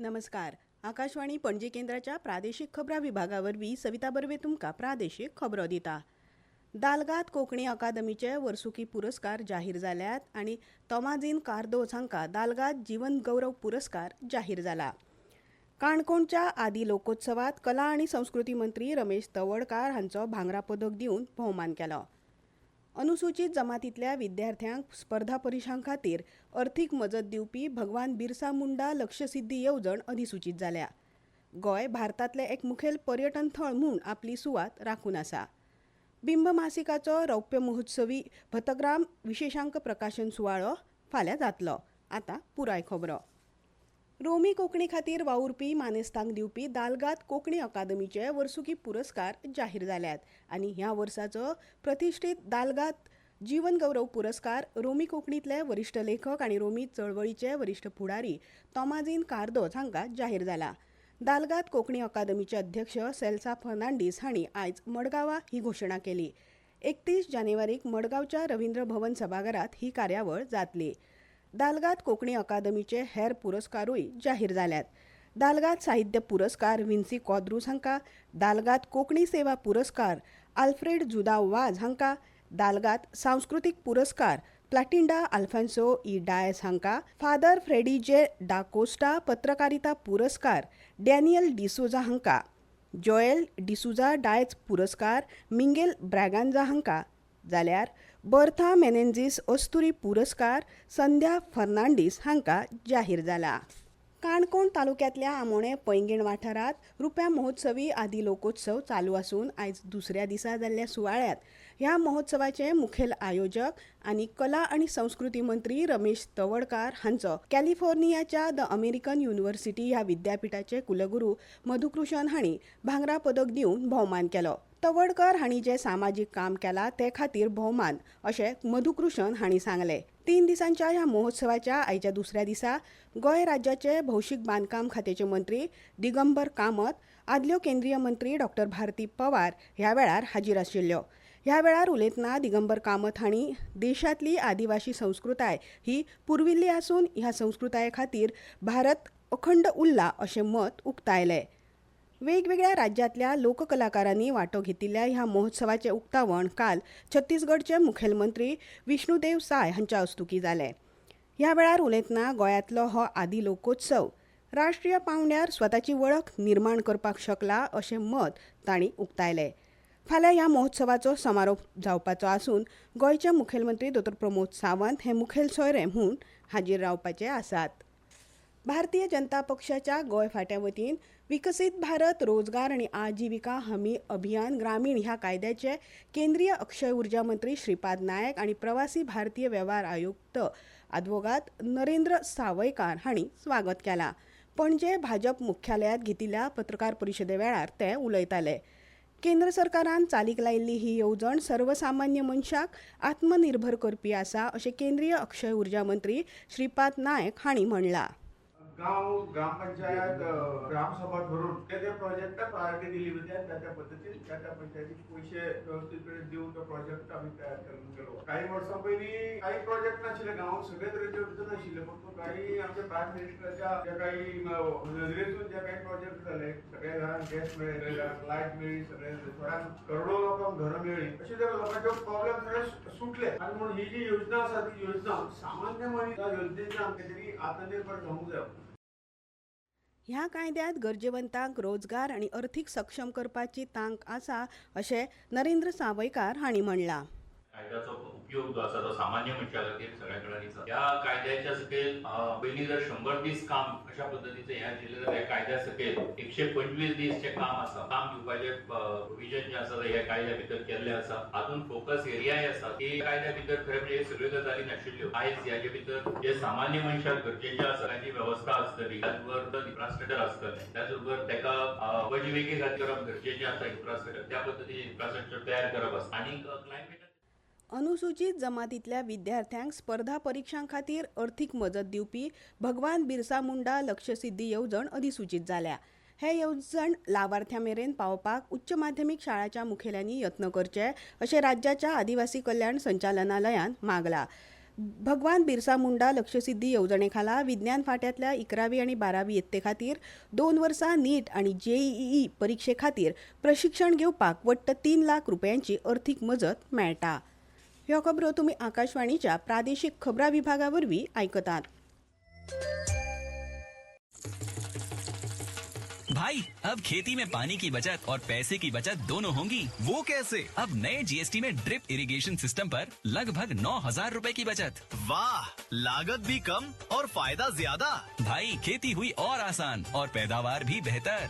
नमस्कार. आकाशवाणी पणजी केंद्राच्या प्रादेशिक खबरां विभागावरवीं सविता बर्वे तुमकां प्रादेशीक खबरो दिता. दालगाद कोंकणी अकादमीचे वर्सुकी पुरस्कार जाहीर जाल्यात आनी तोमाजीन कार्दोज हांकां दालगाद जीवन गौरव पुरस्कार जाहीर जाला. काणकोणच्या आदी लोकोत्सवात कला आनी संस्कृती मंत्री रमेश तवडकार हांचो भांगरा पदक दिवन भोवमान केलो. अनुसूचित जमातींतल्या विद्यार्थ्यांक स्पर्धा परिक्षां खातीर अर्थीक मजत दिवपी भगवान बिरसा मुंडा लक्ष्यसिद्धी येवजण अधिसूचित जाल्या. गोंय भारतांतलें एक मुखेल पर्यटन थळ म्हूण आपली सुवात राखून आसा. बिंब मासिकाचो रौप्य महोत्सवी पथग्राम विशेषांक प्रकाशन सुवाळो फाल्यां जातलो. आतां पुराय खबरो. रोमी कोंकणी खातीर वावुरपी मानेस्तांक दिवपी दालगाद कोंकणी अकादमीचे वर्सुकी पुरस्कार जाहीर जाल्यात आनी ह्या वर्साचो प्रतिश्ठीत दालगाद जीवन गौरव पुरस्कार रोमी कोंकणींतले वरिश्ठ लेखक आनी रोमी चळवळीचे वरिश्ठ फुडारी तोमाजीन कार्दोज हांकां जाहीर जाला. दालगाद कोंकणी अकादमीचे अध्यक्ष सेल्सा फर्नांडीस हांणी आयज मडगांवां ही घोशणा केली. 31 जानेवारीक मडगांवच्या रवींद्र भवन सभाघरांत ही कार्यावळ जातली. दालगाद कोंकणी अकादमीचे हेर पुरस्कारूय जाहीर जाल्यात. दालगाद साहित्य पुरस्कार विन्सी कॉद्रूस हांकां, दालगाद कोंकणी सेवा पुरस्कार आल्फ्रेड जुदांव वाज हांकां, दालगाद सांस्कृतीक पुरस्कार प्लॅटिंडा आल्फान्सो ई डायस हांकां, फादर फ्रेडी जे डा कोस्टा पत्रकारिता पुरस्कार डॅनियल डिसोजा हांकां, जोएल डिसुजा डायस पुरस्कार मिंगेल ब्रॅगांजा हांकां, जाल्यार बर्था मेनेझीस अस्तुरी पुरस्कार संध्या फर्नांडीस हांकां जाहीर जाला. काणकोण तालुक्यांतल्या आमोणे पैंगीण वाठारांत रुप्या महोत्सवी आदी लोकोत्सव चालू आसून आयज दुसऱ्या दिसा जाल्ल्या सुवाळ्यात ह्या महोत्सवाचे मुखेल आयोजक आनी कला आनी संस्कृती मंत्री रमेश तवडकार हांचो कॅलिफोर्नियाच्या द अमेरिकन युनिव्हर्सिटी ह्या विद्यापिठाचे कुलगुरू मधुकृष्ण हांणी भांगरा पदक दिवन भोवमान केलो. तवडकर हांणी जे सामाजीक काम केलां ते खातीर भोवमान अशें मधुकृष्ण हांणी सांगलें. 3 दिसांच्या ह्या महोत्सवाच्या आयच्या दुसऱ्या दिसा गोंय राज्याचे भौशीक बांदकाम खात्याचे मंत्री दिगंबर कामत, आदल्यो केंद्रीय मंत्री डॉ भारती पवार ह्या वेळार हाजीर आशिल्ल्यो. ह्या वेळार उलयतना दिगंबर कामत हांणी देशांतली आदिवासी संस्कृताय ही पुर्विल्ली आसून ह्या संस्कृताये खातीर भारत अखंड उरला अशें मत उक्तायलें. वेगवेगळ्या राज्यांतल्या लोककलाकारांनी वांटो घेतिल्ल्या ह्या महोत्सवाचें उक्तावण काल छत्तीसगडचे मुखेलमंत्री विष्णुदेव साय हांच्या हस्तुकीं जालें. ह्या वेळार उलयतना गोंयांतलो हो आदी लोकोत्सव राष्ट्रीय पांवड्यार स्वताची वळख निर्माण करपाक शकला अशें मत तांणी उक्तायलें. फाल्यां ह्या महोत्सवाचो समारोप जावपाचो आसून गोंयचे मुखेलमंत्री डॉ प्रमोद सावंत हे मुखेल सोयरे म्हूण हाजीर रावपाचे आसात. भारतीय जनता पक्षाच्या गोंय फांट्या वतीन विकसीत भारत रोजगार आनी आजिविका हमी अभियान ग्रामीण ह्या कायद्याचे केंद्रीय अक्षय उर्जा मंत्री श्रीपाद नायक आनी प्रवासी भारतीय वेव्हार आयुक्त अॅडव्होकेट नरेंद्र सावयकार हांणी स्वागत केलां. पणजे भाजप मुख्यालयांत घेतिल्ल्या पत्रकार परिशदे वेळार ते उलयताले. केंद्र सरकारान चालीक लायिल्ली ही येवजण सर्वसामान्य मनशाक आत्मनिर्भर करपी आसा अशें केंद्रीय अक्षय उर्जा मंत्री श्रीपाद नायक हांणी म्हणलां. गांव ग्रामपंचायत ग्रामसभा धरून त्या प्रोजेक्टाक प्रायोरिटी दिली वता. त्या पद्दतीन त्या पंचायतीक पैसे व्यवस्थितपणे दिवन तो प्रोजेक्ट आम्ही तयार करून गेलो. काही वर्सां पयलीं काही प्रोजेक्ट नाशिल्ले गांवांत सगळे तरेचे अडचण आशिल्ले, पण काही आमच्या प्रायम मिनिस्टराच्या जे काही नदरेतून जे काही प्रोजेक्ट जाले, सगळ्या घरांक गॅस मेळ्ळे, लायट मेळ्ळी, सगळ्या थोड्यांक करोडो लोकांक घरां मेळ्ळी. अशें जर लोकांचे प्रॉब्लेम सगळे सुटले आनी म्हणून ही जी योजना आसा ती योजना सामान्य मनीस ह्या योजनेच्यान कितें आत्मनिर्भर जावंक जाय. ह्या कायद्यांत गरजेवंतांक रोजगार आनी अर्थीक सक्षम करपाची तांक आसा अशें नरेंद्र सावयकार हांणी म्हणलां. कायद्याचो उपयोग जो आसा तो सामान्य मनशा खातीर सगळ्या कडेन आसा. ह्या कायद्याच्या सकयल पयलीं जर 100 दीस काम अशा पद्दतीचें हें आशिल्लें जाल्यार ह्या कायद्या सकयल 125 दीसचें काम आसा. काम दिवपाचें प्रोविजन जें आसा ह्या कायद्या भितर केल्लें आसा. हातूंत फोकस एरियाय आसा की कायद्या भितर खरें म्हणजे सगळ्यो गजाली नाशिल्ल्यो. आयज ह्याचे भितर जे सामान्य मनशाक गरजेचें आसा ताची वेवस्था आसतली, त्याच बरोबर इन्फ्रास्ट्रक्चर आसतलें, त्याच बरोबर ताका उपजिविके खातीर करप गरजेचें आसा इन्फ्रास्ट्रक्चर, त्या पद्दतीचें इन्फ्रास्ट्रक्चर तयार करप आसा. आनी क्लायमेट अनुसूचित जमातींतल्या विद्यार्थ्यांक स्पर्धा परिक्षां खातीर अर्थीक मजत दिवपी भगवान बिरसा मुंडा लक्ष्यसिद्धी येवजण अधिसूचित जाल्या. हे येवजण लाभार्थ्यां मेरेन पावपाक उच्च माध्यमीक शाळांच्या मुखेल्यांनी यत्न करचे अशें राज्याच्या आदिवासी कल्याण संचालनालयान मागला. भगवान बिरसा मुंडा लक्षसिद्धी येवजणेखाला विज्ञान फाट्यातल्या 11वी आणि 12वी इयत्ते खातीर 2 वर्सां नीट आणि JEE परीक्षे खातीर प्रशिक्षण घेवपाक वट्ट 3 लाख रुपयांची अर्थीक मजत मेळटा. ह्यो खबरो तुमी आकाशवाणीच्या प्रादेशीक खबरां विभागा वरवीं आयकतात. भाई अब खेती में पानी की बचत और पैसे की बचत दोनों होंगी. वो कैसे? अब नए GST में ड्रिप इरिगेशन सिस्टम पर लगभग 9,000 रुपए की बचत. वाह, लागत भी कम और फायदा ज्यादा. भाई खेती हुई और आसान और पैदावार भी बेहतर.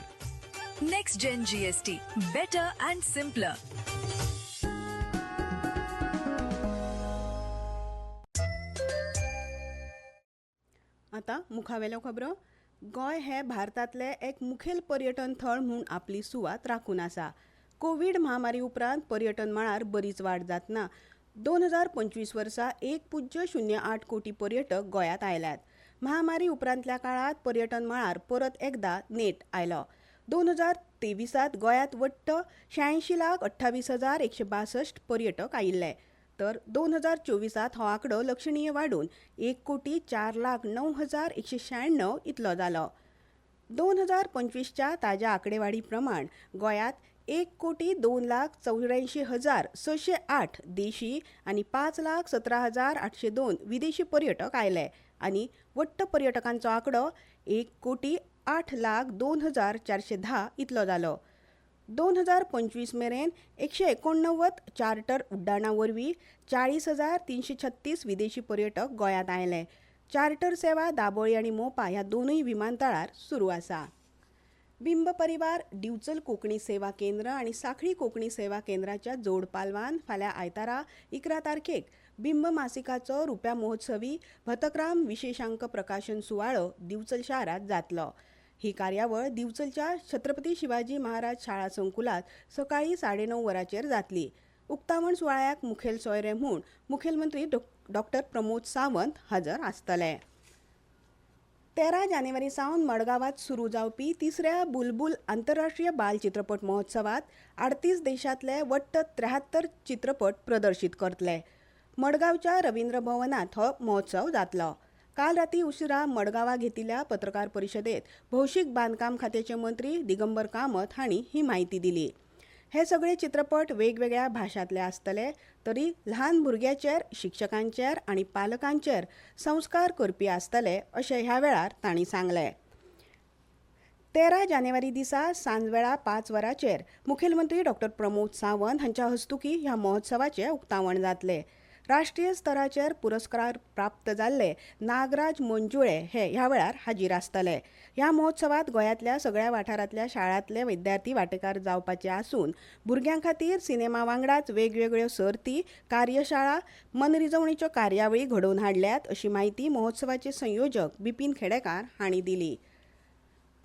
Next Gen GST, better and simpler. आता मुखावेल्यो खबरो. गोंय हे भारतातले एक मुखेल पर्यटन थळ म्हूण आपली सुवात राखून आसा. कोविड महामारी उपरांत पर्यटन मळार बरीच वाड जातना 2025 वर्सा 1.08 कोटी पर्यटक गोंयांत आयल्यात. महामारी उपरांतल्या काळात पर्यटन मळार परत एकदा नेट आयलो. 2023 गोंयांत वट्ट 86,28,162 पर्यटक आयिल्ले, तर 2024 हो आंकडो लक्षणीय वाडून 1,04,09,196 इतलो जालो. 2025च्या ताज्या आंकडेवारी प्रमाण गोंयांत 1,02,84,608 देशी आणि 5,17,802 विदेशी पर्यटक आयले आणि वट्ट पर्यटकांचो आंकडो 1,08,02,410 इतलो जालो. 2025 मेरेन 189 चार्टर उड्डाणां वरवीं 40,336 विदेशी पर्यटक गोंयांत आयले. चार्टर सेवा दाबोळी आनी मोपा ह्या दोनूय विमानतळार सुरू आसा. बिंब परिवार दिवचल कोंकणी सेवा केंद्र आणि साखळी कोंकणी सेवा केंद्राच्या जोड पालवान फाल्यां आयतारा 11 तारखेक बिंब मासिकाचो रुप्या महोत्सवी भतकराम विशेषांक प्रकाशन सुवाळो दिवचल शारांत जातलो. ही कार्यावळ दिवचलच्या छत्रपती शिवाजी महाराज शाळा संकुलात सकाळी 9:30 वरांचेर जातली. उक्तावण सुवाळ्याक मुखेल सोयरे म्हूण मुखेलमंत्री डॉ. प्रमोद सावंत हजर आसतले. 13 जानेवारी सावन मडगांवांत सुरू जावपी तिसऱ्या बुलबुल आंतरराष्ट्रीय बाल चित्रपट महोत्सवात 38 देशांतले वट्ट 73 चित्रपट प्रदर्शीत करतले. मडगांवच्या रवींद्र भवनात हो महोत्सव जातलो. काल राती उशिरा मडगांवां घेतिल्ल्या पत्रकार परिशदेत भौशीक बांदकाम खात्याचे मंत्री दिगंबर कामत हांणी ही माहिती दिली. हे सगळे चित्रपट वेगवेगळ्या भाशांतले आसतले, तरी ल्हान भुरग्यांचेर, शिक्षकांचेर आनी पालकांचेर संस्कार करपी आसतले अशें ह्या वेळार तांणी सांगलें. 13 जानेवारी दिसा सांजवेळा 5 वरांचेर मुखेलमंत्री डॉ. प्रमोद सावंत हांच्या हस्तुकीं ह्या महोत्सवाचें उक्तावण जातलें. राष्ट्रीय स्तराचेर पुरस्कार प्राप्त जाल्ले नागराज मंजुळे हे ह्या वेळार हाजीर आसतले. ह्या महोत्सवात गोंयांतल्या सगळ्या वाठारांतल्या शाळांतले विद्यार्थी वांटेकार जावपाचे आसून भुरग्यां खातीर सिनेमा वांगडाच वेगवेगळ्यो सर्ती, कार्यशाळा, मनरिजवणेच्यो कार्यावळी घडोवन हाडल्यात अशी माहिती महोत्सवाचे संयोजक बिपीन खेडेकार हांणी दिली.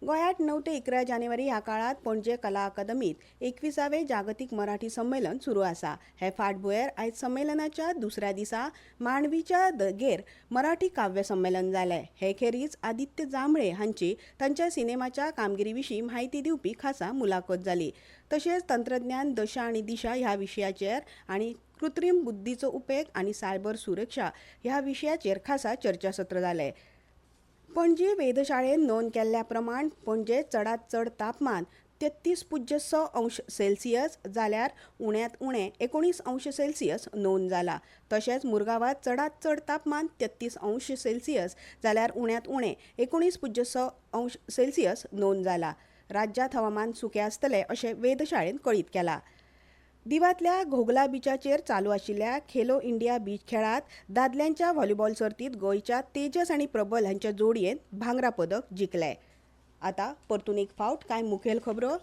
गोंयांत 9 ते 11 जानेवारी ह्या काळात पणजे कला अकादमीत 21वें जागतीक मराठी संमेलन सुरू आसा. हे फाटभुंयेर आयज संमेलनाच्या दुसऱ्या दिसा मांडवीच्या दर्गेर मराठी काव्य संमेलन जालें. हे खेरीज आदित्य जांभळे हांची तांच्या सिनेमाच्या कामगिरी विशीं म्हायती दिवपी खासा मुलाखत जाली. तशेंच तंत्रज्ञान दशा आनी दिशा ह्या विशयाचेर आनी कृत्रीम बुद्धीचो उपेग आनी सायबर सुरक्षा ह्या विशयाचेर खासा चर्चासत्र जालें. पणजी वेधशाळेन नोंद केल्ल्या प्रमाण पणजे चडांत चड तापमान 33.6 अंश सेल्सियस जाल्यार उण्यांत उणें 19 अंश सेल्सियस नोंद जाला. तशेंच मुरगांवांत चडांत चड तापमान 33 अंश सेल्सियस जाल्यार उण्यांत उणें 19.6 अंश सेल्सियस नोंद जाला. राज्यांत हवामान सुकें आसतलें अशें वेधशाळेन कळीत केलां. दिवातल्या घोगला बिचाचेर चालू आशिल्ल्या खेलो इंडिया बीच खेळांत दादल्यांच्या व्हॉलीबॉल सर्तींत गोंयच्या तेजस आनी प्रबल हांच्या जोडयेन भांगरा पदक जिखलें. आतां परतून एक फावट कांय मुखेल खबरो.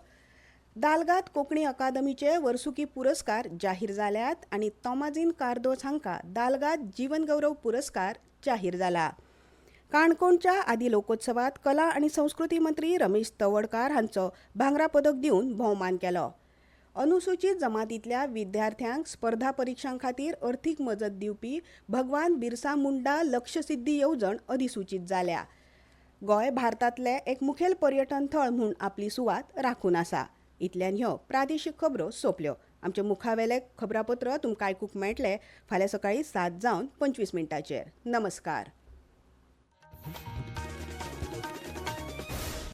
दालगाद कोंकणी अकादमीचे वर्सुकी पुरस्कार जाहीर जाल्यात आनी तोमाजीन कार्दोस हांकां दालगाद जीवन गौरव पुरस्कार जाहीर जाला. काणकोणच्या आदी लोकोत्सवात कला आनी संस्कृती मंत्री रमेश तवडकार हांचो भांगरा पदक दिवन भोवमान केलो. अनुसूचित जमातींतल्या विद्यार्थ्यांक स्पर्धा परिक्षां खातीर अर्थीक मजत दिवपी भगवान बिरसा मुंडा लक्षसिद्धी येवजण अधिसूचित जाल्या. गोंय भारतांतले एक मुखेल पर्यटन थळ म्हूण आपली सुवात राखून आसा. इतल्यान ह्यो प्रादेशीक खबरो सोंपल्यो. आमचे मुखावेले खबरापत्र तुमकां आयकूंक मेळटले फाल्यां सकाळीं 7:25 नमस्कार.